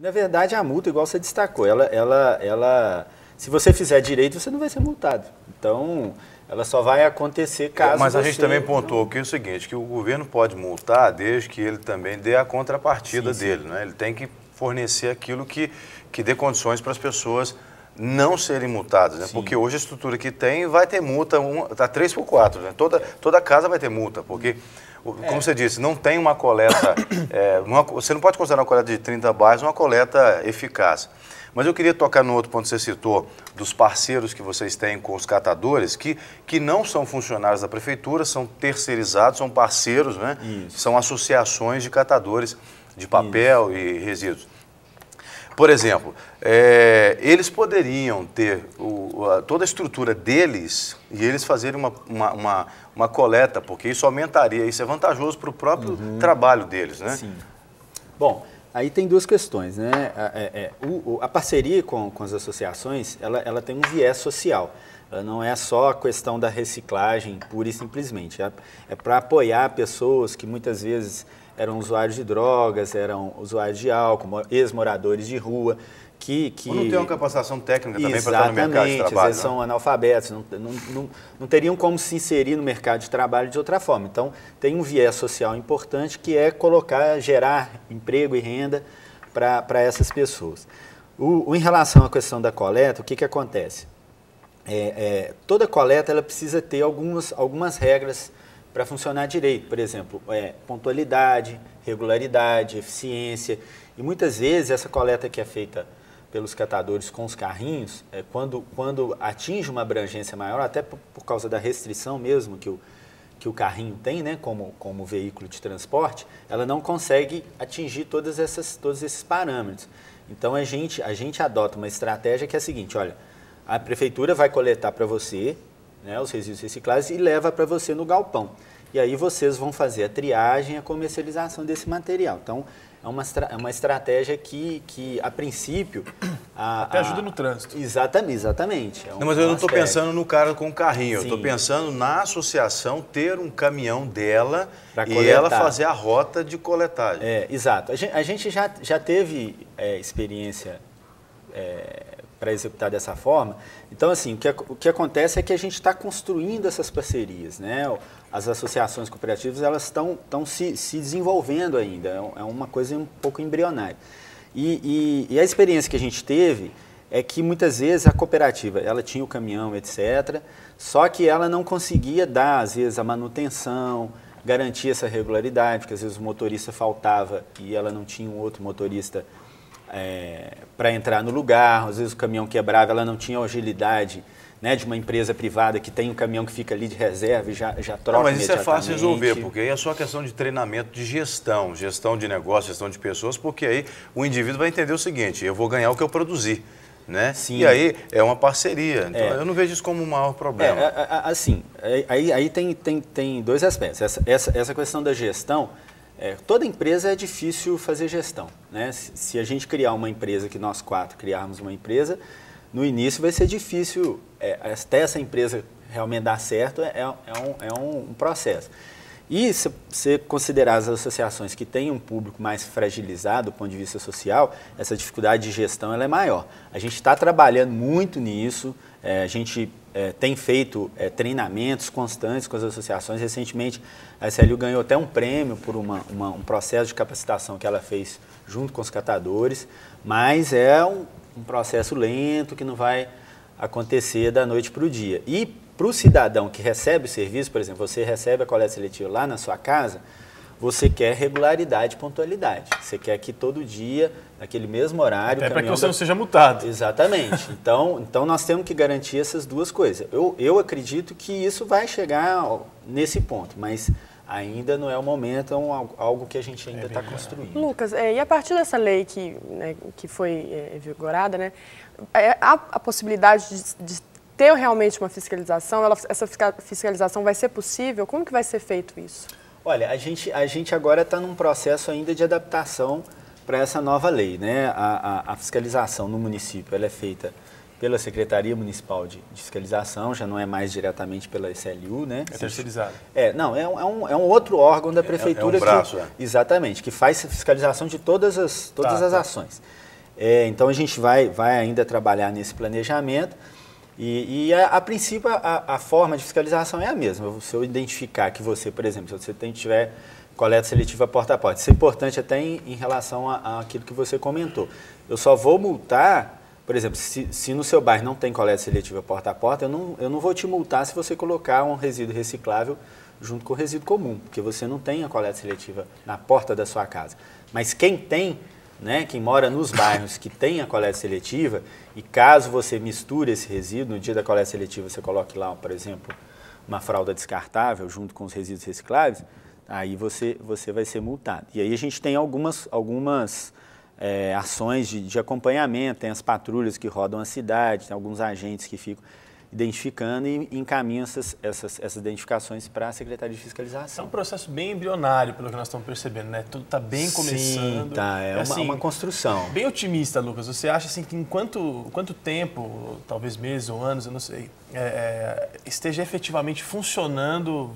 Na verdade, a multa, igual você destacou, se você fizer direito, você não vai ser multado. Então, ela só vai acontecer caso Mas a você gente também pontuou que é o seguinte, que o governo pode multar desde que ele também dê a contrapartida dele, né? Ele tem que fornecer aquilo que dê condições para as pessoas não serem multadas, né? Porque hoje a estrutura que tem vai ter multa, tá 3 por 4, né? Toda casa vai ter multa, porque, como você disse, não tem uma coleta, você não pode considerar uma coleta de 30 bairros uma coleta eficaz. Mas eu queria tocar no outro ponto que você citou, dos parceiros que vocês têm com os catadores, que não são funcionários da prefeitura, são terceirizados, são parceiros, né? São associações de catadores de papel e resíduos. Por exemplo, eles poderiam ter toda a estrutura deles e eles fazerem uma coleta, porque isso aumentaria, isso é vantajoso para o próprio trabalho deles, né? Sim. Bom, aí tem duas questões, né? A parceria com as associações, ela tem um viés social. Ela não é só a questão da reciclagem, pura e simplesmente. É para apoiar pessoas que muitas vezes eram usuários de drogas, eram usuários de álcool, ex-moradores de rua, que não tem uma capacitação técnica também para estar no mercado de trabalho. Às vezes são analfabetos, não teriam como se inserir no mercado de trabalho de outra forma. Então, tem um viés social importante que é gerar emprego e renda para essas pessoas. Em relação à questão da coleta, o que acontece? Toda coleta ela precisa ter algumas regras para funcionar direito. Por exemplo, pontualidade, regularidade, eficiência. E muitas vezes essa coleta que é feita pelos catadores com os carrinhos, quando atinge uma abrangência maior, até por causa da restrição mesmo que o carrinho tem, né, como veículo de transporte, ela não consegue atingir todos esses parâmetros. Então a gente adota uma estratégia que é a seguinte: olha, a prefeitura vai coletar para você, né, os resíduos recicláveis e leva para você no galpão. E aí vocês vão fazer a triagem e a comercialização desse material. Então, é uma estratégia que a princípio... Até ajuda no trânsito. Exatamente. Não, mas eu não estou pensando no cara com o carrinho, eu estou pensando na associação ter um caminhão dela e ela fazer a rota de coletagem. Exato. A gente já teve experiência para executar dessa forma. Então, assim, o que acontece é que a gente está construindo essas parcerias, né? As associações cooperativas, elas estão se desenvolvendo ainda, é uma coisa um pouco embrionária. E a experiência que a gente teve é que muitas vezes a cooperativa, ela tinha o caminhão, etc., só que ela não conseguia dar, às vezes, a manutenção, garantir essa regularidade, porque às vezes o motorista faltava e ela não tinha um outro motorista para entrar no lugar, às vezes o caminhão quebrava, ela não tinha agilidade, né, de uma empresa privada que tem um caminhão que fica ali de reserva e já troca. Mas isso é fácil resolver, porque aí é só questão de treinamento de gestão de negócio, gestão de pessoas, porque aí o indivíduo vai entender o seguinte: eu vou ganhar o que eu produzi, né? Sim. E aí é uma parceria, então eu não vejo isso como um maior problema. Assim, aí tem dois aspectos. Essa questão da gestão, toda empresa é difícil fazer gestão, né? Se a gente criar uma empresa, que nós 4 criarmos uma empresa, no início vai ser difícil, até essa empresa realmente dar certo, é um processo. E se você considerar as associações que têm um público mais fragilizado do ponto de vista social, essa dificuldade de gestão ela é maior. A gente está trabalhando muito nisso, a gente tem feito treinamentos constantes com as associações. Recentemente, a SLU ganhou até um prêmio por um processo de capacitação que ela fez junto com os catadores, mas é um processo lento que não vai acontecer da noite para o dia. E para o cidadão que recebe o serviço, por exemplo, você recebe a coleta seletiva lá na sua casa, você quer regularidade e pontualidade. Você quer que todo dia, naquele mesmo horário... Até para que você não seja multado. Exatamente. Então nós temos que garantir essas duas coisas. Eu acredito que isso vai chegar nesse ponto, mas ainda não é o momento, é algo que a gente ainda está construindo. Lucas, e a partir dessa lei que foi vigorada, né, há a possibilidade de ter realmente uma fiscalização? Essa fiscalização vai ser possível? Como que vai ser feito isso? Olha, a gente agora está num processo ainda de adaptação para essa nova lei, né? A fiscalização no município ela é feita pela Secretaria Municipal de Fiscalização, já não é mais diretamente pela SLU, né? É terceirizado. É um outro órgão da prefeitura braço, exatamente, que faz fiscalização de todas as ações. Então a gente vai ainda trabalhar nesse planejamento e a princípio a forma de fiscalização é a mesma. Se eu identificar que você, por exemplo, se você tiver coleta seletiva porta a porta, isso é importante até em relação àquilo que você comentou. Eu só vou multar, por exemplo, se no seu bairro não tem coleta seletiva porta a porta, eu não vou te multar se você colocar um resíduo reciclável junto com o resíduo comum, porque você não tem a coleta seletiva na porta da sua casa. Mas quem tem, né, quem mora nos bairros que tem a coleta seletiva, e caso você misture esse resíduo, no dia da coleta seletiva você coloque lá, por exemplo, uma fralda descartável junto com os resíduos recicláveis, aí você vai ser multado. E aí a gente tem algumas ações de acompanhamento, tem as patrulhas que rodam a cidade, tem alguns agentes que ficam identificando e encaminham essas identificações para a Secretaria de Fiscalização. É um processo bem embrionário, pelo que nós estamos percebendo, né? Tudo está bem começando. Sim, tá. É assim, uma construção. Bem otimista, Lucas. Você acha assim, que em quanto tempo, talvez meses ou anos, eu não sei, esteja efetivamente funcionando,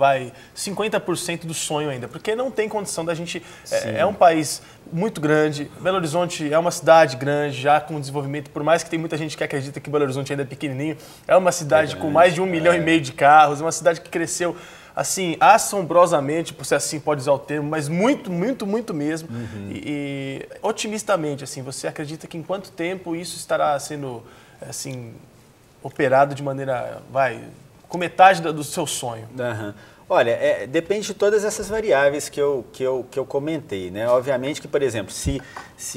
50% do sonho ainda? Porque não tem condição da gente... É um país muito grande, Belo Horizonte é uma cidade grande, já com desenvolvimento, por mais que tem muita gente que acredita que Belo Horizonte ainda é pequenininho, é uma cidade com mais de 1,5 milhão de carros, uma cidade que cresceu assim, assombrosamente, por se assim pode usar o termo, mas muito, muito, muito mesmo. E otimistamente, assim, você acredita que em quanto tempo isso estará sendo, assim, operado de maneira, com metade do seu sonho? Olha, depende de todas essas variáveis que eu comentei, né? Obviamente que, por exemplo, se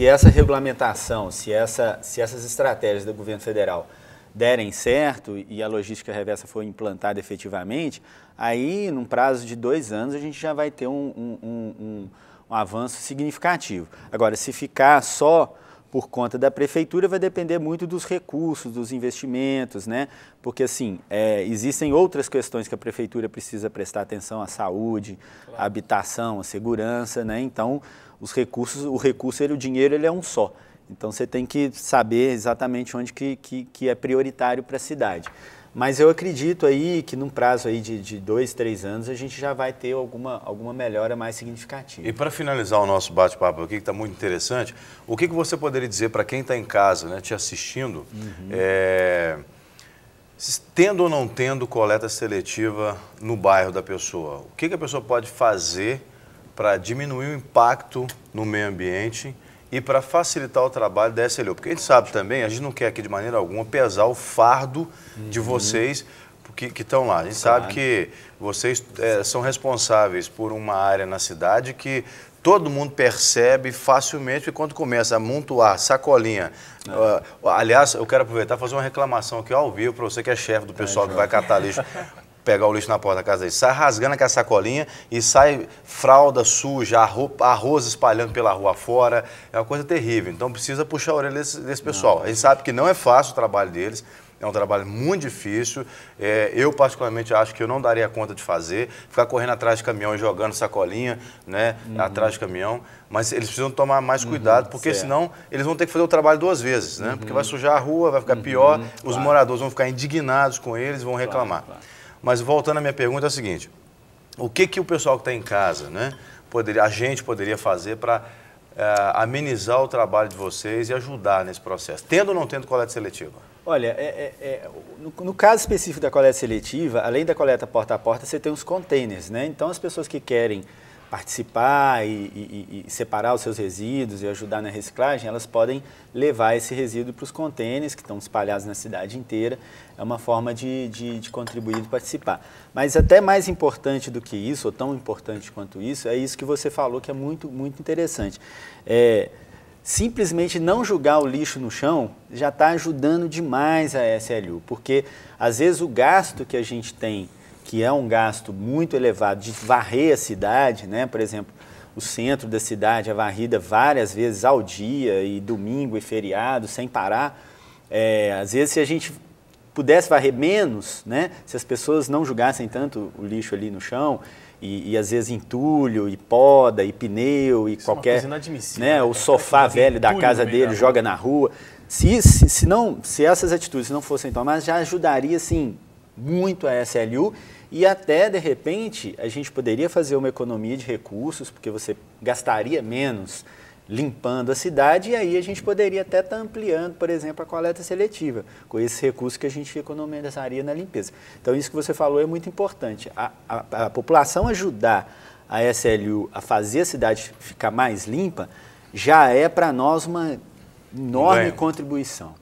essa regulamentação, se essas estratégias do governo federal derem certo e a logística reversa for implantada efetivamente, aí, num prazo de 2 anos, a gente já vai ter um avanço significativo. Agora, se ficar só por conta da prefeitura, vai depender muito dos recursos, dos investimentos, né? Porque, assim, existem outras questões que a prefeitura precisa prestar atenção, a saúde, a habitação, a segurança, né? Então, o dinheiro, ele é um só. Então, você tem que saber exatamente onde que é prioritário para a cidade. Mas eu acredito aí que num prazo aí de 2, 3 anos a gente já vai ter alguma melhora mais significativa. E para finalizar o nosso bate-papo aqui, que está muito interessante, o que você poderia dizer para quem está em casa, né, te assistindo, tendo ou não tendo coleta seletiva no bairro da pessoa? O que a pessoa pode fazer para diminuir o impacto no meio ambiente e para facilitar o trabalho da SLU? Porque a gente sabe também, a gente não quer aqui de maneira alguma pesar o fardo de vocês que estão lá. A gente sabe que vocês são responsáveis por uma área na cidade que todo mundo percebe facilmente que quando começa a amontoar sacolinha... aliás, eu quero aproveitar e fazer uma reclamação aqui ao vivo para você que é chefe do pessoal que vai catar lixo, pegar o lixo na porta da casa dele, sai rasgando aquela sacolinha e sai fralda suja, arroz espalhando pela rua fora, é uma coisa terrível. Então precisa puxar a orelha desse pessoal. A gente sabe que não é fácil o trabalho deles, é um trabalho muito difícil, eu particularmente acho que eu não daria conta de fazer, ficar correndo atrás de caminhão e jogando sacolinha, né, atrás de caminhão, mas eles precisam tomar mais cuidado, porque senão eles vão ter que fazer o trabalho 2 vezes, né, porque vai sujar a rua, vai ficar pior, os moradores vão ficar indignados com eles, vão reclamar. Mas voltando à minha pergunta é o seguinte, o que o pessoal que está em casa, né, a gente poderia fazer para amenizar o trabalho de vocês e ajudar nesse processo, tendo ou não tendo coleta seletiva? Olha, no caso específico da coleta seletiva, além da coleta porta a porta, você tem os containers, né? Então as pessoas que querem participar e separar os seus resíduos e ajudar na reciclagem, elas podem levar esse resíduo para os containers que estão espalhados na cidade inteira. É uma forma de contribuir e de participar. Mas até mais importante do que isso, ou tão importante quanto isso, é isso que você falou, que é muito, muito interessante. Simplesmente não jogar o lixo no chão já está ajudando demais a SLU, porque às vezes o gasto que a gente tem, que é um gasto muito elevado de varrer a cidade, né? Por exemplo, o centro da cidade é varrida várias vezes ao dia, e domingo e feriado, sem parar. Às vezes, se a gente pudesse varrer menos, né? Se as pessoas não jogassem tanto o lixo ali no chão, e às vezes entulho, e poda, e pneu, e isso qualquer... É uma coisa inadmissível, né? O sofá velho da casa dele joga na rua. Se essas atitudes não fossem tomadas, já ajudaria, sim, muito a SLU, e até, de repente, a gente poderia fazer uma economia de recursos, porque você gastaria menos limpando a cidade, e aí a gente poderia até estar ampliando, por exemplo, a coleta seletiva, com esse recurso que a gente economizaria na limpeza. Então, isso que você falou é muito importante. A população ajudar a SLU a fazer a cidade ficar mais limpa, já é para nós uma enorme contribuição.